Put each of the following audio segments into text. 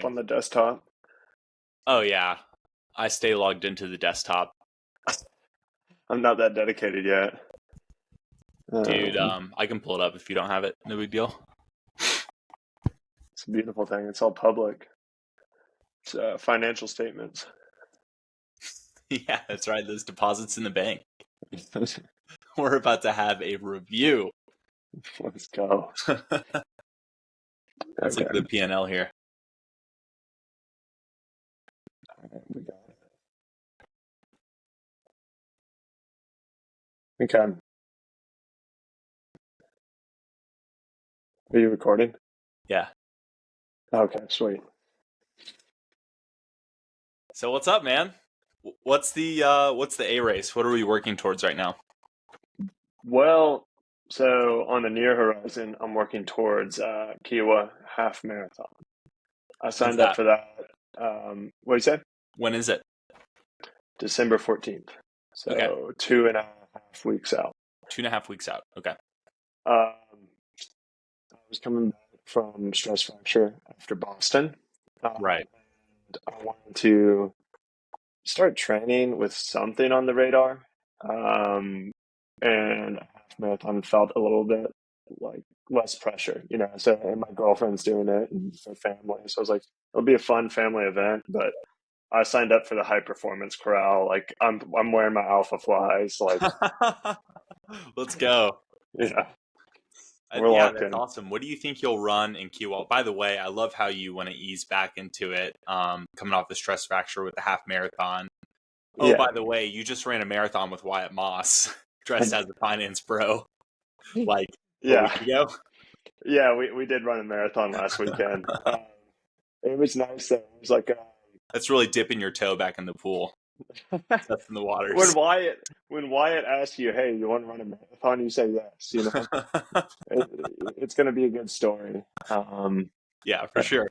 app on the desktop? Oh yeah, I stay logged into the desktop, I'm not that dedicated yet. dude. I can pull it up if you don't have it. No big deal. It's a beautiful thing. It's all public. It's financial statements. Yeah, that's right. Those deposits in the bank. We're about to have a review. Let's go. Let's look at the P&L here. All right, we got it. Okay. Are you recording? Yeah. Okay, sweet. So what's up, man? What's the A race? What are we working towards right now? Well, so on the near horizon, I'm working towards Kiowa half marathon. I signed up for that. What do you say? When is it? December 14th. So Okay. 2.5 weeks out. 2.5 weeks out. Okay. I was coming back from stress fracture after Boston. Right. And I wanted to start training with something on the radar. And a half marathon felt a little bit like less pressure, So, and my girlfriend's doing it and her family. So I was like, it'll be a fun family event, but I signed up for the high performance corral. Like I'm wearing my Alpha Flies. Like, let's go. we're Yeah, locked that's in. awesome. What do you think you'll run in Kiowa? By the way, I love how you want to ease back into it, coming off the stress fracture with the half marathon. Oh, Yeah. by the way, you just ran a marathon with Wyatt Moss, dressed as a finance bro, like a week ago. Yeah, we did run a marathon last weekend. It was nice though. It was like That's really dipping your toe back in the pool, testing the waters. when Wyatt asks you, "Hey, you want to run a marathon?" You say yes. It's going to be a good story. Yeah, for sure.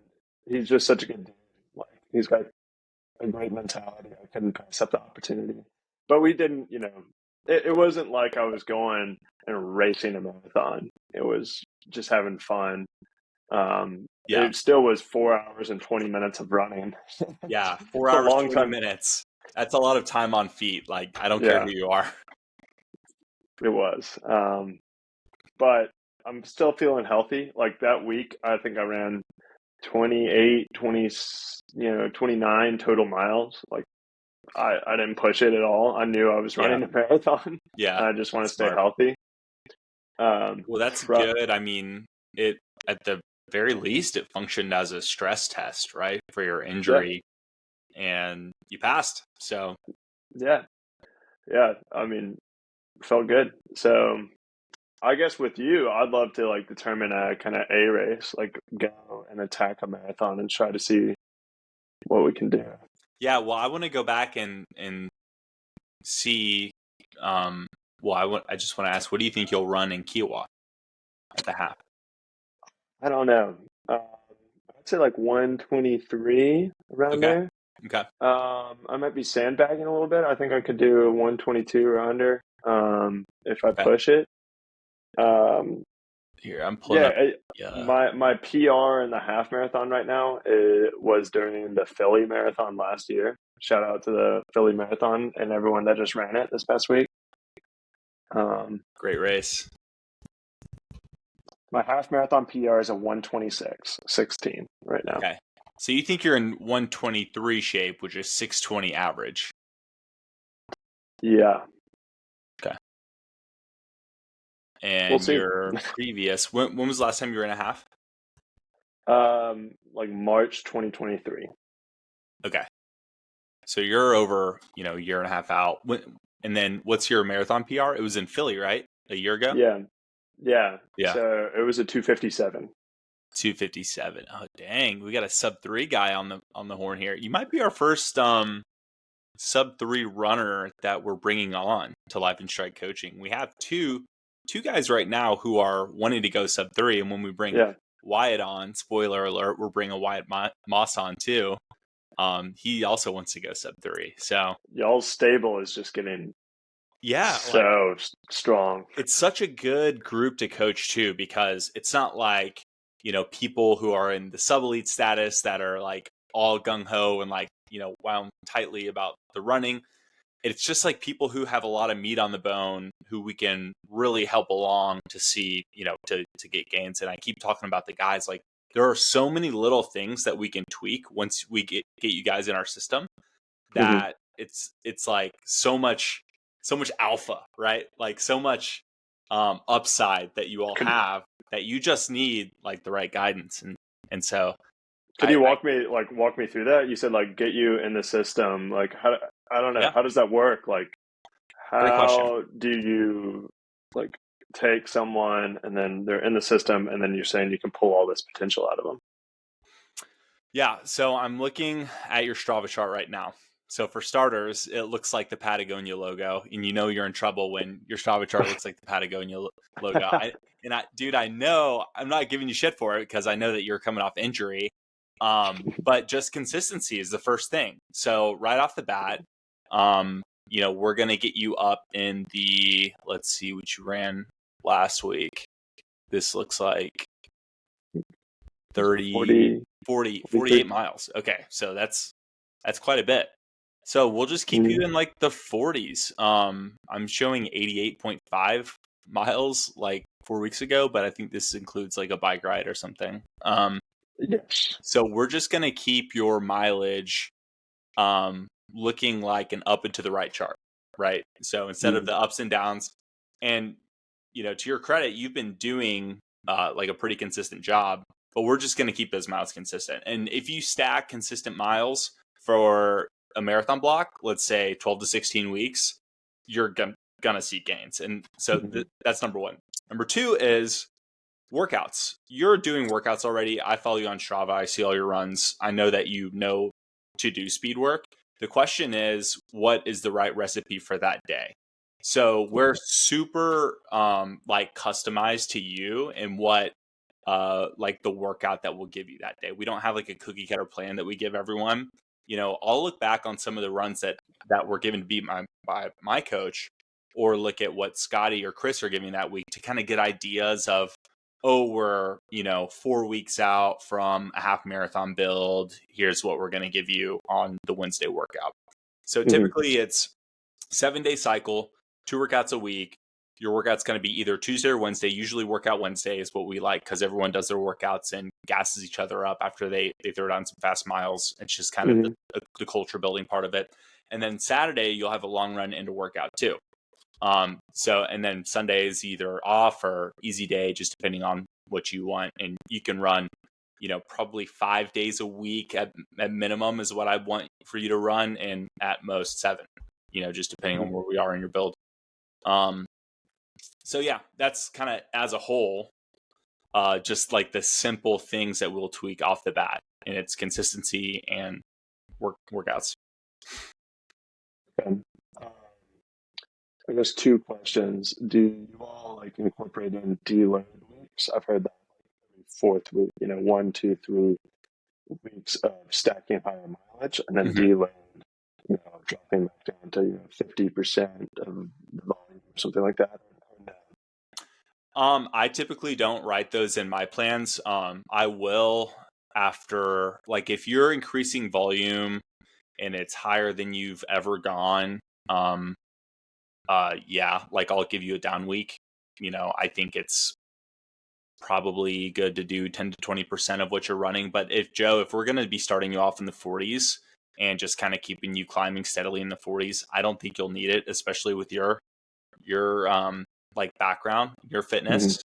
He's just such a good dude. Like he's got a great mentality. I couldn't pass up the opportunity. But we didn't. It wasn't like I was going and racing a marathon. It was just having fun. Yeah. It still was 4 hours and 20 minutes of running. Yeah, 4 hours, 20 minutes. That's a lot of time on feet. Like, I don't care who you are. It was. But I'm still feeling healthy. Like that week, I think I ran 28, 20, 29 total miles. Like I didn't push it at all. I knew I was running a marathon. Yeah. I just want to stay healthy. Well, that's good. I mean, it at the very least, it functioned as a stress test, right, for your injury, and you passed. So yeah. I mean, felt good. So I guess with you, I'd love to like determine a kind of A race, like go and attack a marathon and try to see what we can do. Yeah, well, I want to go back and see. I just want to ask, what do you think you'll run in Kiowa at the half? I don't know. I'd say like 123 around there. Okay. I might be sandbagging a little bit. I think I could do a 122 or under if I push it. Here, I'm pulling up. My PR in the half marathon right now was during the Philly marathon last year. Shout out to the Philly marathon and everyone that just ran it this past week. Great race. My half marathon PR is a 126.16 right now. Okay. So you think you're in 123 shape, which is 620 average? Yeah. Okay. And your previous, when was the last time you were in a half? Like March 2023. Okay. So you're over, a year and a half out. And then what's your marathon PR? It was in Philly, right? A year ago? Yeah. So it was a 257. 257. Oh dang, we got a sub 3 guy on the horn here. You might be our first sub 3 runner that we're bringing on to Life and Strike Coaching. We have two guys right now who are wanting to go sub 3, and when we bring Wyatt on, spoiler alert, we're bringing Wyatt Moss on too. He also wants to go sub 3. So y'all's stable is just getting strong. It's such a good group to coach too, because it's not like people who are in the sub-elite status that are like all gung-ho and like, wound tightly about the running. It's just like people who have a lot of meat on the bone who we can really help along to see, to get gains. And I keep talking about the guys, like there are so many little things that we can tweak once we get you guys in our system Mm-hmm. that it's like so much alpha, right? Like so much upside that you all Could have that you just need like the right guidance. And so could I you walk me through that? You said like get you in the system. Like how I don't know. yeah, How does that work? Like great question. how do you like take someone and then they're in the system and then you're saying you can pull all this potential out of them? Yeah, so I'm looking at your Strava chart right now. So for starters, it looks like the Patagonia logo, and you're in trouble when your Strava chart looks like the Patagonia logo. Dude, I know I'm not giving you shit for it because I know that you're coming off injury. But just consistency is the first thing. So right off the bat, we're gonna get you up in the. Let's see what you ran last week. This looks like 30, 40, 48 43. miles. Okay, so that's quite a bit. So we'll just keep you Mm-hmm. in like the 40s. I'm showing 88.5 miles like 4 weeks ago, but I think this includes like a bike ride or something. Yes. So we're just gonna keep your mileage looking like an up and to the right chart, right? So instead of Mm-hmm. the ups and downs, and to your credit, you've been doing like a pretty consistent job, but we're just going to keep those miles consistent. And if you stack consistent miles for a marathon block, let's say 12 to 16 weeks, you're going to see gains. And so Mm-hmm. that's number one. Number two is workouts. You're doing workouts already. I follow you on Strava. I see all your runs. I know that you know to do speed work. The question is, what is the right recipe for that day? So we're super like customized to you and what like the workout that we'll give you that day. We don't have like a cookie cutter plan that we give everyone. I'll look back on some of the runs that were given to be by my coach, or look at what Scotty or Chris are giving that week to kind of get ideas of, oh, we're 4 weeks out from a half marathon build. Here's what we're going to give you on the Wednesday workout. So Mm-hmm. typically it's 7-day cycle, 2 workouts a week. Your workout's going to be either Tuesday or Wednesday. Usually workout Wednesday is what we like because everyone does their workouts and gasses each other up after they throw down some fast miles. It's just kind of the culture building part of it. And then Saturday, you'll have a long run into workout too. And then Sunday is either off or easy day, just depending on what you want. And you can run, probably 5 days a week at minimum is what I want for you to run, and at most 7, just depending on where we are in your build. So yeah, that's kind of as a whole, just like the simple things that we'll tweak off the bat, and it's consistency and workouts. Okay. Um, I guess two questions. Do you all like incorporate in deload weeks? I've heard that every fourth week, 1, 2, 3 weeks of stacking higher mileage and then Mm-hmm. deload, dropping back down to 50% of the volume or something like that. Or no? I typically don't write those in my plans. I will after, like, if you're increasing volume and it's higher than you've ever gone, yeah, like I'll give you a down week. I think it's probably good to do 10 to 20% of what you're running. But if we're going to be starting you off in the 40s and just kind of keeping you climbing steadily in the 40s, I don't think you'll need it, especially with your like background, your Mhm. fitness.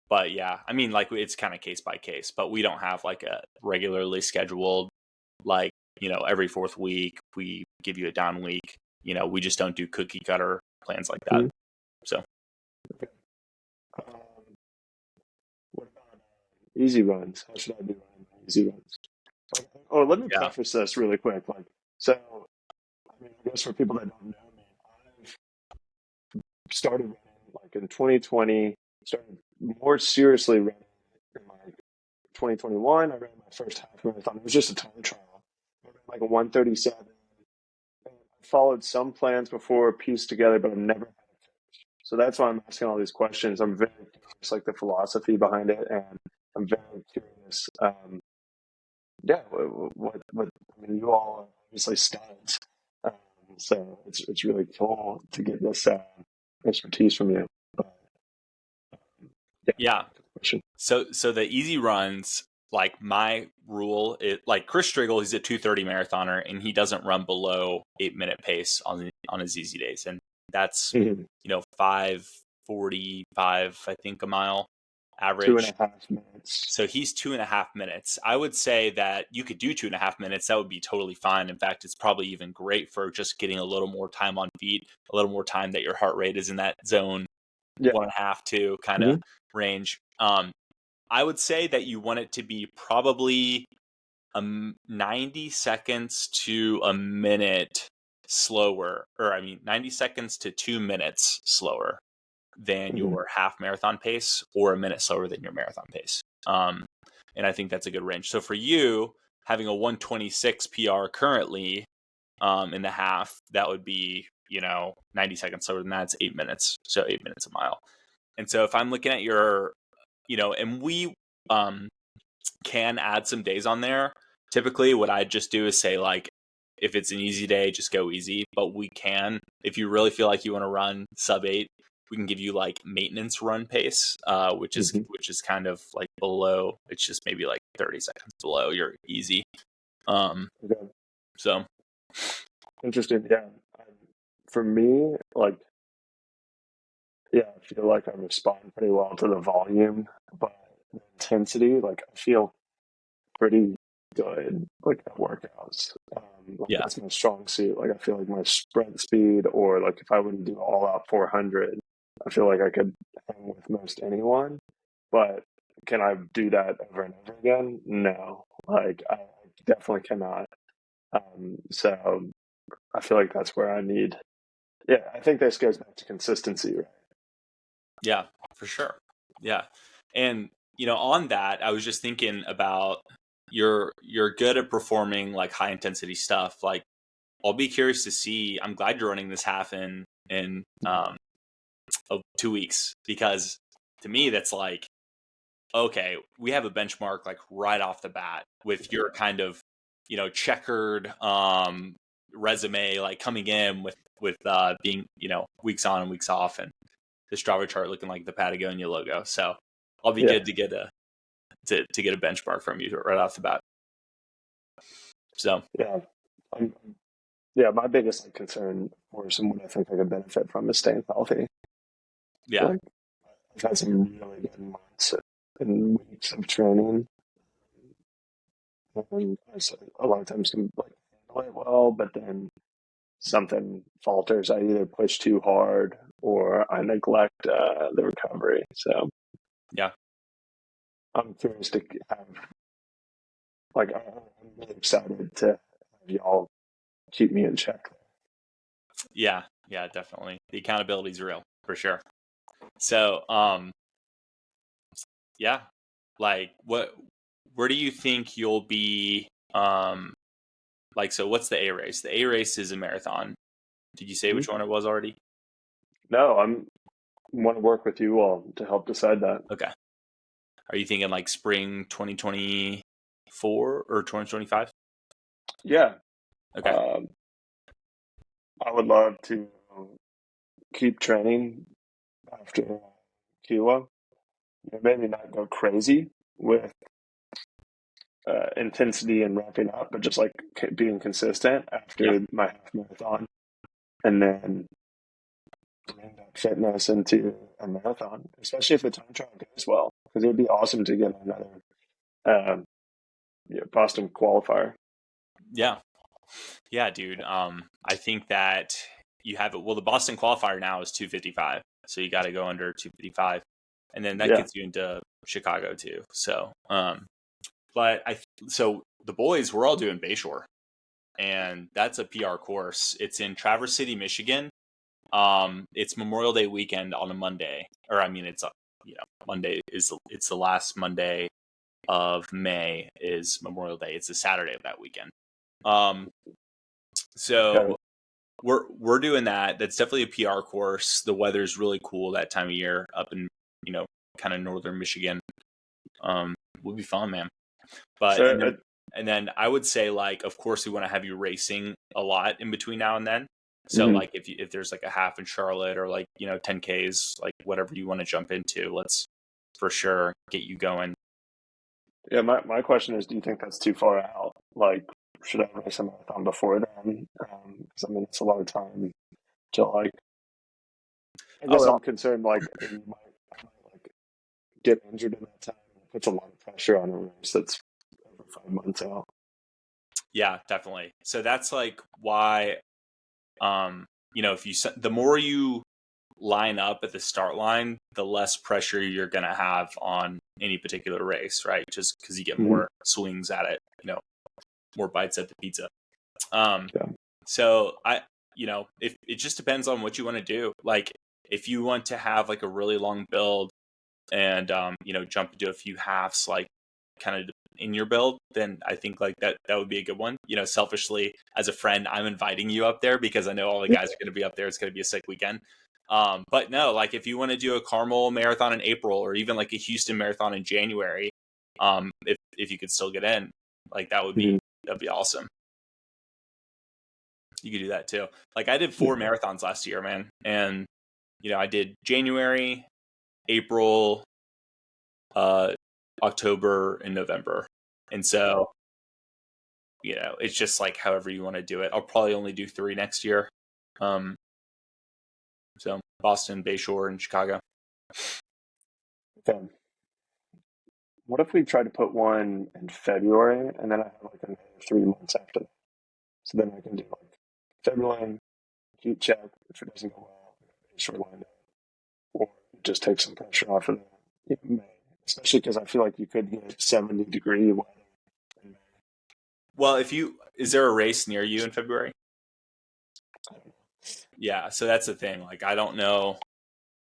But yeah, I mean, like it's kind of case by case, but we don't have like a regularly scheduled, like, every fourth week we give you a down week. We just don't do cookie cutter plans like that. Mhm. So Okay. Um, what about easy runs? How should I be running my easy runs? Oh, let me yeah. preface this really quick. So, I mean, I guess for people that don't know me, I've started running like in 2020, started more seriously running in like 2021. I ran my first half marathon. It was just a time trial. I ran like a 137. And I followed some plans before, pieced together, but I've never had a finish. So that's why I'm asking all these questions. I'm very curious, like the philosophy behind it, and I'm very curious. Yeah, what I mean, you all are obviously studs, um, so it's really cool to get this expertise from you. But yeah, Yeah. question. So the easy runs, like my rule, it like Chris Striggle, he's a 2:30 marathoner, and he doesn't run below 8-minute pace on his easy days, and that's Mm-hmm. 5:45, I think, a mile Two and average. a half minutes. So he's 2.5 minutes. I would say that you could do 2.5 minutes. That would be totally fine. In fact, it's probably even great for just getting a little more time on feet, a little more time that your heart rate is in that zone Yeah. 1.5 2 kind of Mm-hmm. range. I would say that you want it to be probably 90 seconds to a minute slower, or I mean, 90 seconds to 2 minutes slower than Mm-hmm. your half marathon pace, or a minute slower than your marathon pace. And I think that's a good range. So for you, having a 126 PR currently in the half, that would be, 90 seconds slower than that. It's 8 minutes. So 8 minutes a mile. And so if I'm looking at your, and we um, can add some days on there. Typically, what I just do is say, like, if it's an easy day, just go easy. But we can, if you really feel like you want to run sub 8, we can give you like maintenance run pace, which is Mm-hmm. kind of like below. It's just maybe like 30 seconds below your easy. Okay. So Interesting. Yeah. For me, like, yeah, I feel like I respond pretty well to the volume, but the intensity, like, I feel pretty good, like, at workouts. Like, yeah, that's my strong suit. Like, I feel like my sprint speed, or like if I were to do all out 400, I feel like I could hang with most anyone. But can I do that over and over again? No. Like, I definitely cannot. So I feel like that's where I need. Yeah, I think this goes back to consistency, right? yeah, for sure. Yeah. And on that, I was just thinking about you're good at performing like high intensity stuff. Like, I'll be curious to see. I'm glad you're running this half in of 2 weeks, because to me that's like, okay, we have a benchmark like right off the bat with your kind of checkered resume, like coming in with being weeks on and weeks off, and the Strava chart looking like the Patagonia logo. So I'll be Yeah, good to get a to get a benchmark from you right off the bat. So yeah. I'm, yeah, my biggest like, concern or someone I think I could benefit from is staying healthy. yeah, Like I've had some really good months and weeks of training, and a lot of times can like handle it well, but then something falters. I either push too hard or I neglect the recovery. So yeah, I'm curious to have like I'm really excited to have y'all keep me in check. yeah, yeah, definitely. The accountability is real for sure. So yeah, like where do you think you'll be like, so what's the A race? The A race is a marathon. Did you say Mhm. which one it was already? No, I'm want to work with you all to help decide that. Okay. Are you thinking like spring 2024 or 2025? Yeah, Okay. um, I would love to keep training after Kiowa. Maybe not go crazy with intensity and ramping up, but just like being consistent Yeah. after my half marathon, and then bring that fitness into a marathon, especially if the time trial goes well, because it would be awesome to get another um, Boston qualifier. Yeah. Yeah, dude. I think that you have it. Well, the Boston qualifier now is 255. So you got to go under 255. And then that Yeah, gets you into Chicago too. So, but so the boys, we're all doing Bayshore, and that's a PR course. It's in Traverse City, Michigan. It's Memorial Day weekend on a Monday, or I mean, Monday is it's the last Monday of May is Memorial Day. It's a Saturday of that weekend. Um, okay. so we're doing that. That's definitely a PR course. The weather's really cool that time of year up in, kind of northern Michigan. Will be fun, man. But So and then I would say, like, of course we want to have you racing a lot in between now and then. So mhm. like if there's like a half in Charlotte or like 10Ks, like whatever you want to jump into, let's for sure get you going. Yeah, my question is, do you think that's too far out? Like, should I race a marathon before then? Because I mean, it's a lot of time to like. I guess Oh I'm concerned, like, I might like get injured in that time. It puts a lot of pressure on a race that's over 5 months out. yeah, definitely. So that's like why, if the more you line up at the start line, the less pressure you're going to have on any particular race, right? Just because you get Hmm. more swings at it, more bites at the pizza. Um, Yeah. so if it just depends on what you want to do. Like, if you want to have like a really long build and jump into a few halves, like kind of in your build, then I think like that would be a good one. Selfishly as a friend, I'm inviting you up there because I know all the guys are going to be up there. It's going to be a sick weekend. But no, like if you want to do a Carmel marathon in April or even like a Houston marathon in January, if you could still get in, like that'd be awesome. You could do that too. Like I did 4 marathons last year, man. And, I did January, April, October, and November. And so, it's just like however you want to do it. I'll probably only do 3 next year. So Boston, Bayshore, and Chicago. Okay. What if we try to put one in February and then I have like another 3 months after that? So then I can do like February, heat check. If it doesn't go well, short line it, or just take some pressure off of the May. Especially because I feel like you could get 70-degree weather in May. Well, is there a race near you in February? I don't know. Yeah. So that's the thing. Like, I don't know.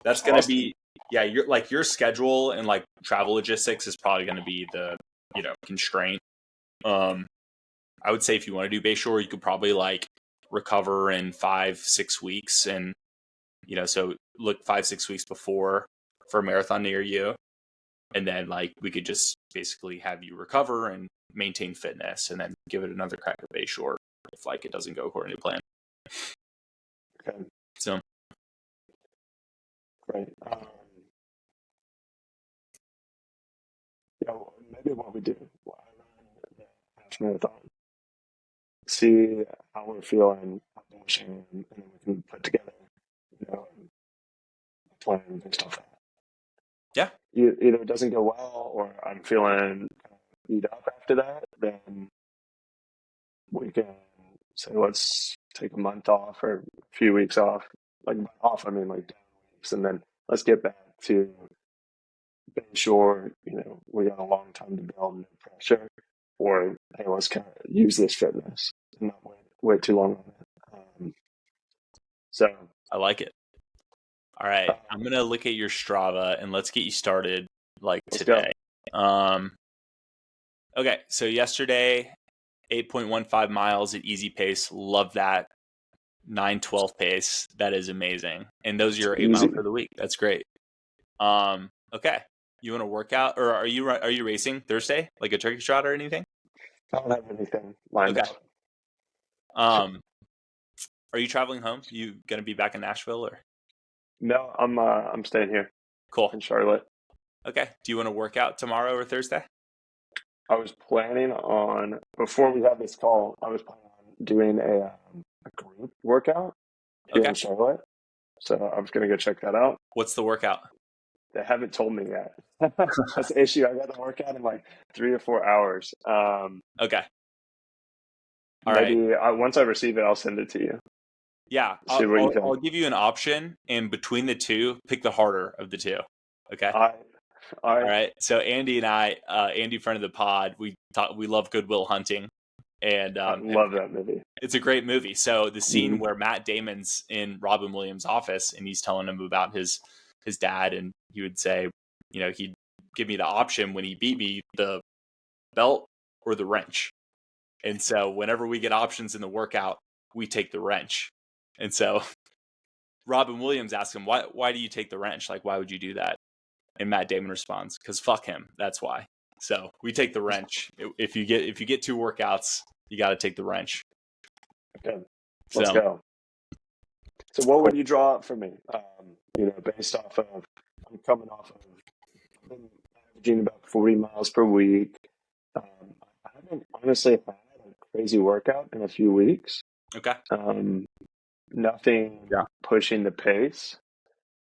That's going to Austin. be, yeah, your schedule and like travel logistics is probably going to be the, constraint. Um, I would say if you want to do Bayshore, you could probably like recover in 5-6 weeks. And, so look 5-6 weeks before for a marathon near you. And then like we could just basically have you recover and maintain fitness and then give it another crack at Bayshore if like it doesn't go according to plan. Okay, So great. Yeah, well, maybe what we do, well, I run the half marathon, see how we're feeling, how pushing, and then we can put together, a plan based off that. yeah, Either it doesn't go well or I'm feeling kind of beat up after that, then we can say let's take a month off or a few weeks off. Like off, I mean like down weeks, and then let's get back to being sure we got a long time to build no pressure, or hey, let's kind of use this fitness and not wait too long on it. So I like it. All right. um, I'm going to look at your Strava and let's get you started like let's go. today. Okay. So yesterday, 8.15 miles at easy pace. Love that. 9:12 pace. That is amazing. And those are It's your 8 miles easy. for the week. That's great. Okay. You want to work out or are you racing Thursday? Like a turkey trot or anything? I don't have anything lined Okay. up. Um, are you traveling home? You going to be back in Nashville or? No, I'm staying here Cool. in Charlotte. Okay. Do you want to work out tomorrow or Thursday? I was planning on, before we had this call, I was planning on doing a group workout here Okay. in Charlotte. So I was going to go check that out. What's the workout? They haven't told me yet. That's the issue. I got the workout in like 3 or 4 hours. Okay. All right. Maybe once I receive it, I'll send it to you. Yeah, See what you I'll think. give you an option, and between the two, pick the harder of the two. Okay. I, All I, right. So Andy and I, Andy, friend of the pod, we love Goodwill Hunting, and I love that movie. it's a great movie. So the Mm-hmm. scene where Matt Damon's in Robin Williams' office, and he's telling him about his dad, and he would say, he'd give me the option when he beat me, the belt or the wrench. And so whenever we get options in the workout, we take the wrench. And so Robin Williams asked him, why do you take the wrench? Like, why would you do that? And Matt Damon responds, because fuck him. That's why. So we take the wrench. If you get 2 workouts, you got to take the wrench. Okay, let's So go. So what would you draw up for me? Based off of, I'm coming off of, I've been averaging about 40 miles per week. I haven't honestly had a crazy workout in a few weeks. okay, Nothing Yeah. pushing the pace.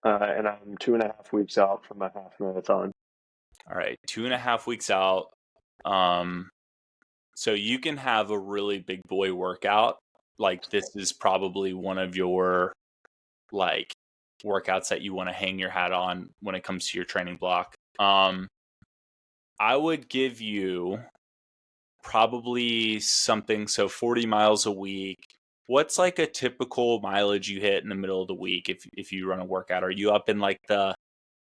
And I'm 2.5 weeks out from a half marathon. all right, 2.5 weeks out. So you can have a really big boy workout. Like this is probably one of your like workouts that you want to hang your hat on when it comes to your training block. I would give you probably something, so 40 miles a week. What's like a typical mileage you hit in the middle of the week if you run a workout? Are you up in like the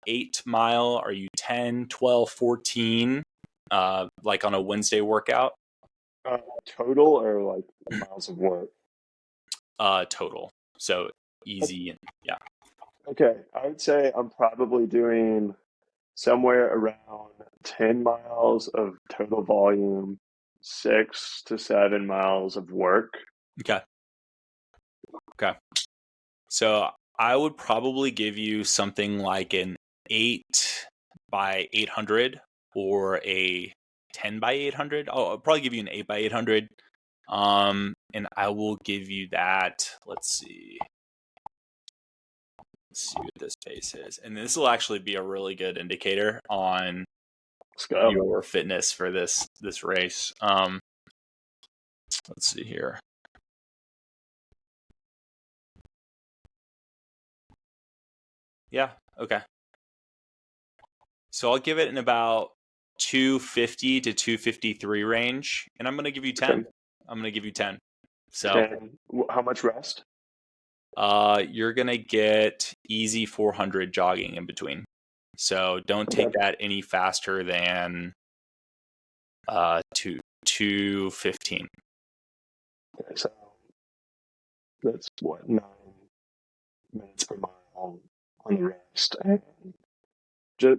8 mile? Are you 10, 12, 14? Like on a Wednesday workout? Total or like miles of work? Total. So easy and yeah. Okay, I would say I'm probably doing somewhere around 10 miles of total volume, 6 to 7 miles of work. Okay. Okay. So I would probably give you something like an 8 by 800 or a 10 by 800. I'll probably give you an 8 by 800. And I will give you that. Let's see what this pace is. And this will actually be a really good indicator on Let's go. your fitness for this race. Let's see here. Yeah, okay. So I'll give it in about 250 to 253 range, and I'm going to give you 10. Okay. I'm going to give you 10. So 10. How much rest? you're going to get easy 400 jogging in between. So don't take Okay. that any faster than 215. Okay, so that's what, 9 minutes per mile on the rest. And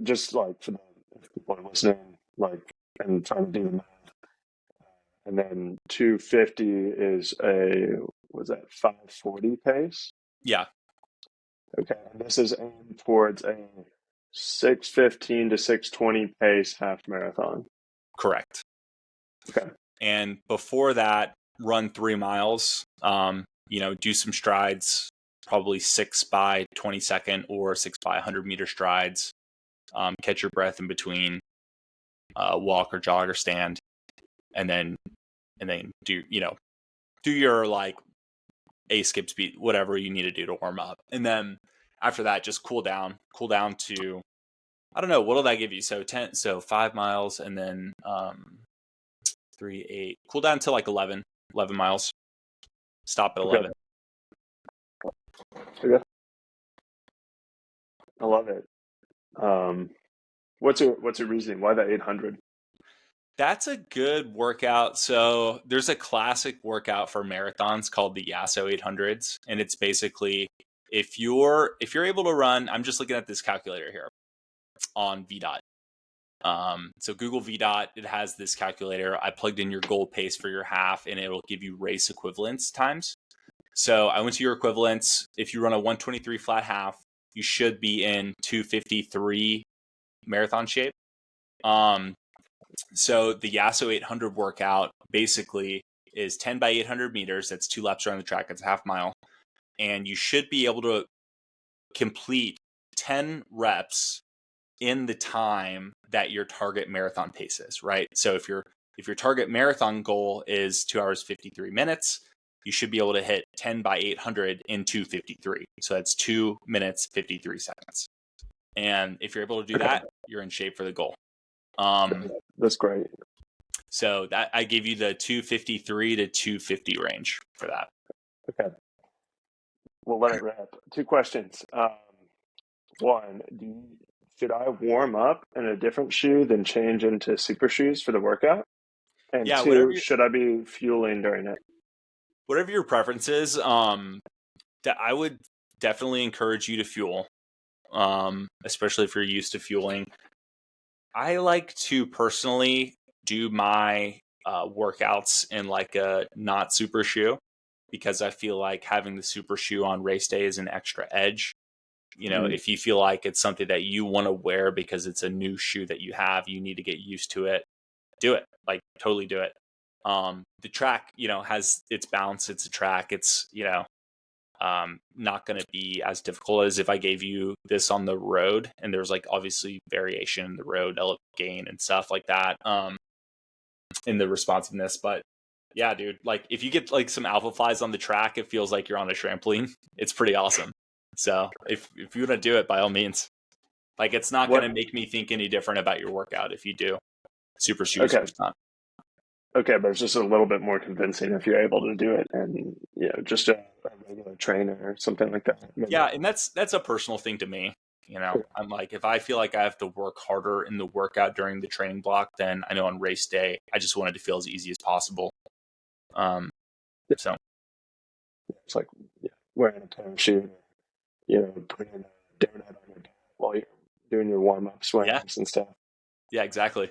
just like for the if people are listening, like and trying to do the math. And then 250 is was that 540 pace? Yeah, Okay, and this is aimed towards a 615 to 620 pace half marathon. correct. Okay. And before that, run 3 miles. Do some strides, probably 6 by 20-second or 6 by 100-meter strides. Catch your breath in between, walk or jog or stand, and then do your like a skip speed, whatever you need to do to warm up, and then after that just cool down to, I don't know, what'll that give you? So 5 miles, and then 3 8, cool down to like 11 miles, stop at 11. Okay. I love it. What's your reasoning? Why the 800? That's a good workout. So there's a classic workout for marathons called the Yasso 800s, and it's basically if you're able to run. I'm just looking at this calculator here on VDOT. So Google VDOT, it has this calculator. I plugged in your goal pace for your half, and it'll give you race equivalence times. So I went to your equivalents. If you run a 123 flat half, you should be in 253 marathon shape. So the Yasso 800 workout basically is 10 by 800 meters. That's 2 laps around the track. It's a half mile. And you should be able to complete 10 reps in the time that your target marathon pace is, right? So if your target marathon goal is 2 hours 53 minutes, you should be able to hit 10 by 800 in 253. So that's 2 minutes 53 seconds. And if you're able to do that, you're in shape for the goal. That's great. So that I gave you the 253 to 250 range for that. Okay. We'll let it rip. 2 questions. One, should I warm up in a different shoe than change into super shoes for the workout? And Yeah, 2, should I be fueling during it? whatever your preference is. I would definitely encourage you to fuel, especially if you're used to fueling. I like to personally do my workouts in like a not super shoe because I feel like having the super shoe on race day is an extra edge. Mm. If you feel like it's something that you want to wear because it's a new shoe that you have, you need to get used to it, do it. Like totally do it. The track, has its bounce. It's a track. It's, not going to be as difficult as if I gave you this on the road. And there's like obviously variation in the road, elevate gain and stuff like that, in the responsiveness. But yeah, dude, like if you get like some alpha flies on the track, it feels like you're on a trampoline. It's pretty awesome. So if you want to do it, by all means, like it's not going What? to make me think any different about your workout if you do super shoes Okay. first time. Okay, but it's just a little bit more convincing if you're able to do it, and just a regular trainer or something like that. Maybe. Yeah, and that's a personal thing to me. I'm like, if I feel like I have to work harder in the workout during the training block, then I know on race day, I just want it to feel as easy as possible. So It's like wearing a parachute, putting a donut on your back while you're doing your warm up yeah, swims and stuff. yeah, exactly,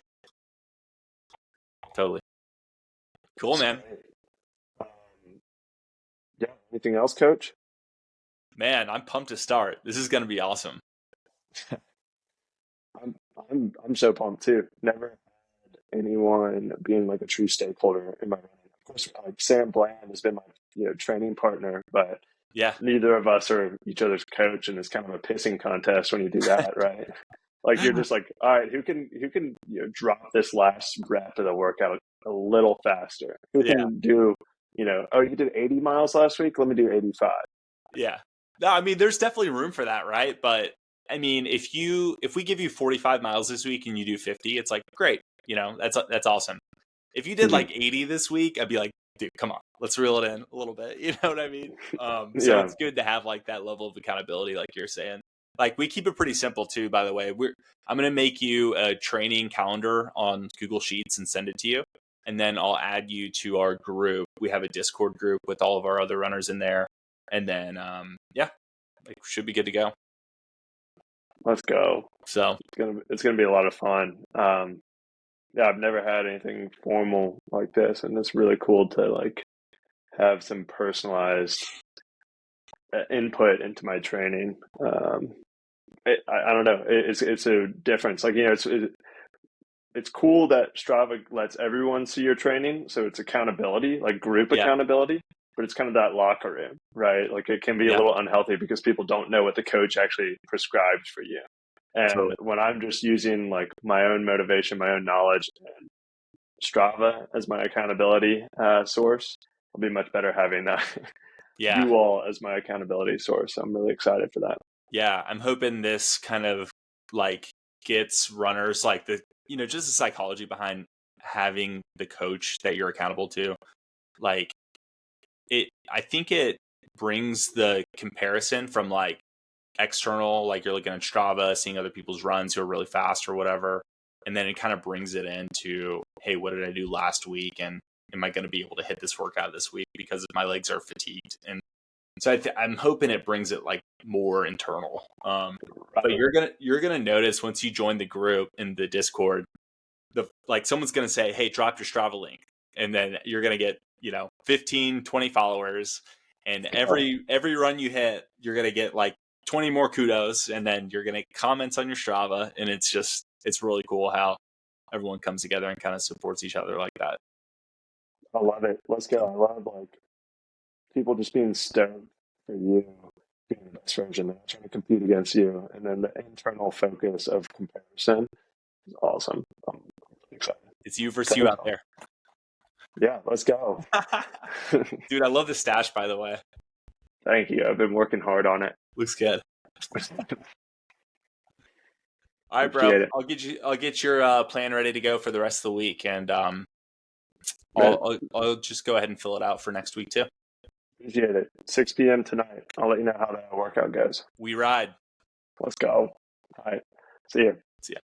totally cool, That's man. great. Um, yeah. Anything else, Coach? Man, I'm pumped to start. This is going to be awesome. I'm so pumped too. Never had anyone being like a true stakeholder in my running. Of course, like Sam Bland has been my training partner, but Yeah, neither of us are each other's coach, and it's kind of a pissing contest when you do that, right? Like you're just like, all right, who can drop this last rep of the workout a little faster? Who yeah, can do oh, you did 80 miles last week? Let me do 85. yeah. No, I mean, there's definitely room for that, right? But I mean, if we give you 45 miles this week and you do 50, it's like great. That's awesome. If you did Mhm. like 80 this week, I'd be like, dude, come on, let's reel it in a little bit. You know what I mean? So Yeah, it's good to have like that level of accountability, like you're saying. Like we keep it pretty simple too, by the way. I'm gonna make you a training calendar on Google Sheets and send it to you. And then I'll add you to our group. We have a Discord group with all of our other runners in there. And then yeah, like should be good to go. let's go. So It's gonna be a lot of fun. Yeah, I've never had anything formal like this, and it's really cool to like have some personalized input into my training. I don't know. It's a difference. Like it's cool that Strava lets everyone see your training, so it's accountability, like group yeah, accountability. But it's kind of that locker room, right? Like it can be a yeah, little unhealthy because people don't know what the coach actually prescribes for you. And totally. when I'm just using like my own motivation, my own knowledge, and Strava as my accountability source, I'll be much better having that Yeah. you all as my accountability source. I'm really excited for that. Yeah, I'm hoping this kind of like gets runners like just the psychology behind having the coach that you're accountable to. Like I think it brings the comparison from like external, like you're looking at Strava, seeing other people's runs who are really fast or whatever. And then it kind of brings it into, hey, what did I do last week? And am I going to be able to hit this workout this week because my legs are fatigued? And so I'm hoping it brings it like more internal. But Right. you're gonna notice once you join the group in the Discord, like someone's gonna say, "Hey, drop your Strava link," and then you're gonna get 15, 20 followers, and Oh, every run you hit, you're gonna get like 20 more kudos, and then you're gonna comments on your Strava, and it's really cool how everyone comes together and kind of supports each other like that. I love it. Let's go. So I love like people just being stoked for you being the best version, and trying to compete against you, and then the internal focus of comparison is awesome. I'm excited. it's you versus you Thanks. out there. Yeah, let's go. Dude, I love the stash, by the way. Thank you. I've been working hard on it. Looks good. All right, bro. Appreciate it. I'll get your plan ready to go for the rest of the week, and Man, I'll just go ahead and fill it out for next week too. appreciate it. 6 p.m. tonight. I'll let you know how the workout goes. We ride. Let's go. All right. See you. See ya.